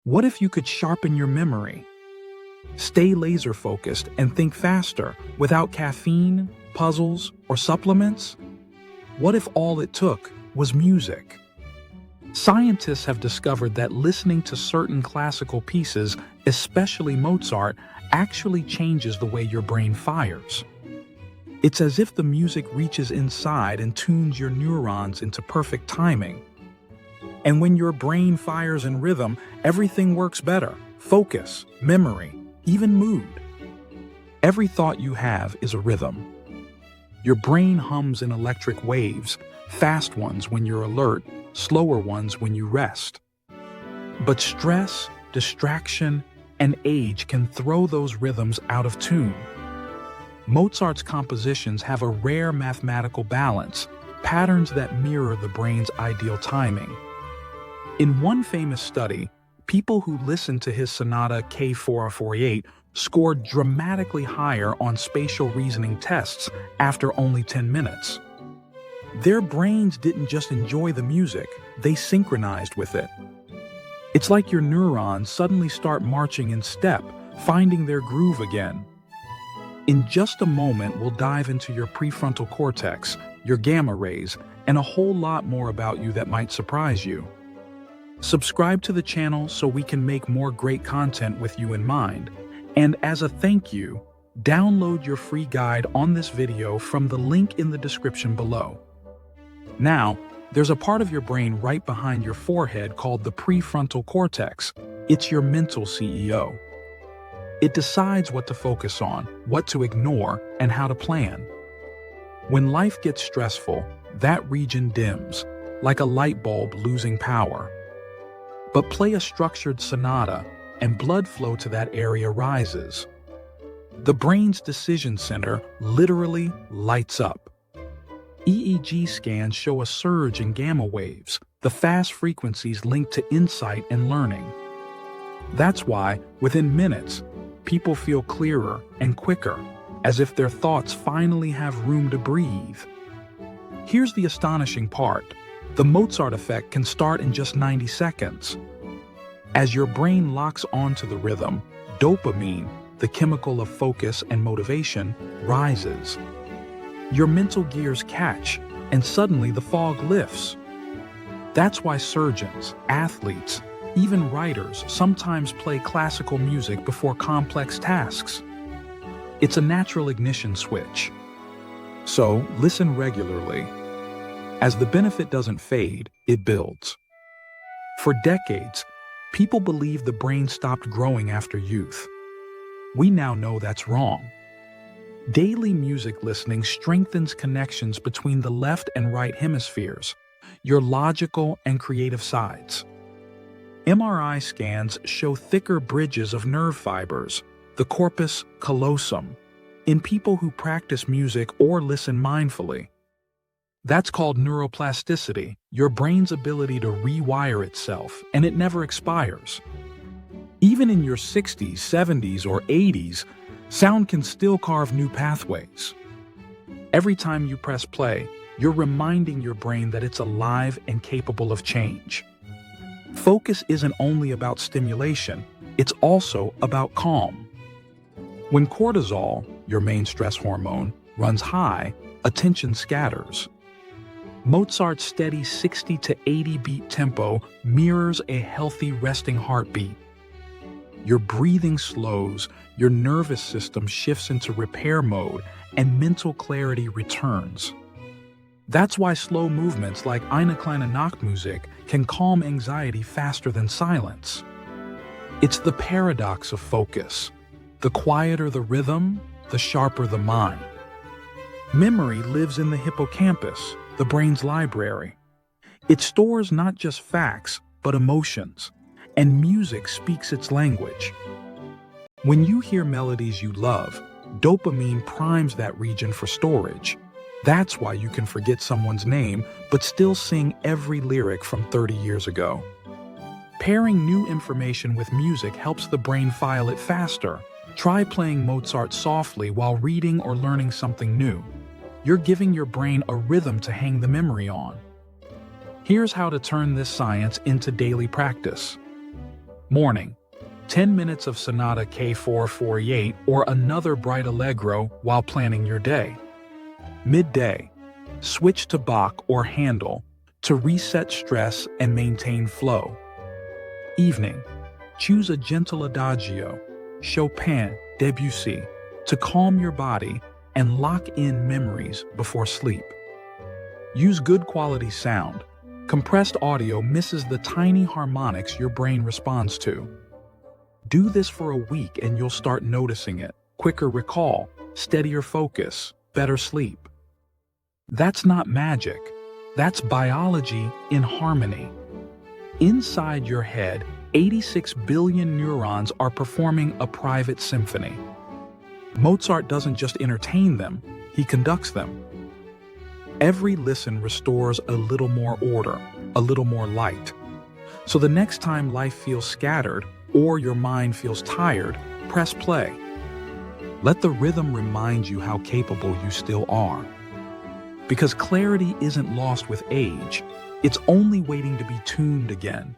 What if you could sharpen your memory? Stay laser focused and think faster without caffeine, puzzles, or supplements? What if all it took was music? Scientists have discovered that listening to certain classical pieces, especially Mozart, actually changes the way your brain fires. It's as if the music reaches inside and tunes your neurons into perfect timing. And when your brain fires in rhythm, everything works better. Focus, memory, even mood. Every thought you have is a rhythm. Your brain hums in electric waves, fast ones when you're alert, slower ones when you rest. But stress, distraction, and age can throw those rhythms out of tune. Mozart's compositions have a rare mathematical balance, patterns that mirror the brain's ideal timing. In one famous study, people who listened to his sonata K448 scored dramatically higher on spatial reasoning tests after only 10 minutes. Their brains didn't just enjoy the music, they synchronized with it. It's like your neurons suddenly start marching in step, finding their groove again. In just a moment, we'll dive into your prefrontal cortex, your gamma rays, and a whole lot more about you that might surprise you. Subscribe to the channel so we can make more great content with you in mind. And as a thank you, download your free guide on this video from the link in the description below. Now, there's a part of your brain right behind your forehead called the prefrontal cortex. It's your mental CEO. It decides what to focus on, what to ignore, and how to plan. When life gets stressful, that region dims, like a light bulb losing power. But play a structured sonata, and blood flow to that area rises. The brain's decision center literally lights up. EEG scans show a surge in gamma waves, the fast frequencies linked to insight and learning. That's why, within minutes, people feel clearer and quicker, as if their thoughts finally have room to breathe. Here's the astonishing part. The Mozart effect can start in just 90 seconds. As your brain locks onto the rhythm, dopamine, the chemical of focus and motivation, rises. Your mental gears catch, and suddenly the fog lifts. That's why surgeons, athletes, even writers sometimes play classical music before complex tasks. It's a natural ignition switch. So, listen regularly. As the benefit doesn't fade, it builds. For decades, people believed the brain stopped growing after youth. We now know that's wrong. Daily music listening strengthens connections between the left and right hemispheres, your logical and creative sides. MRI scans show thicker bridges of nerve fibers, the corpus callosum, in people who practice music or listen mindfully. That's called neuroplasticity, your brain's ability to rewire itself, and it never expires. Even in your 60s, 70s, or 80s, sound can still carve new pathways. Every time you press play, you're reminding your brain that it's alive and capable of change. Focus isn't only about stimulation, it's also about calm. When cortisol, your main stress hormone, runs high, attention scatters. Mozart's steady 60 to 80 beat tempo mirrors a healthy resting heartbeat. Your breathing slows, your nervous system shifts into repair mode, and mental clarity returns. That's why slow movements like Eine kleine Nachtmusik can calm anxiety faster than silence. It's the paradox of focus. The quieter the rhythm, the sharper the mind. Memory lives in the hippocampus, the brain's library. It stores not just facts, but emotions, and music speaks its language. When you hear melodies you love, dopamine primes that region for storage. That's why you can forget someone's name, but still sing every lyric from 30 years ago. Pairing new information with music helps the brain file it faster. Try playing Mozart softly while reading or learning something new. You're giving your brain a rhythm to hang the memory on. Here's how to turn this science into daily practice. Morning. 10 minutes of Sonata K448 or another bright allegro while planning your day. Midday. Switch to Bach or Handel to reset stress and maintain flow. Evening. Choose a gentle adagio, Chopin, Debussy, to calm your body and lock in memories before sleep. Use good quality sound. Compressed audio misses the tiny harmonics your brain responds to. Do this for a week and you'll start noticing it. Quicker recall, steadier focus, better sleep. That's not magic. That's biology in harmony. Inside your head, 86 billion neurons are performing a private symphony. Mozart doesn't just entertain them, he conducts them. Every listen restores a little more order, a little more light. So the next time life feels scattered or your mind feels tired, press play. Let the rhythm remind you how capable you still are. Because clarity isn't lost with age, it's only waiting to be tuned again.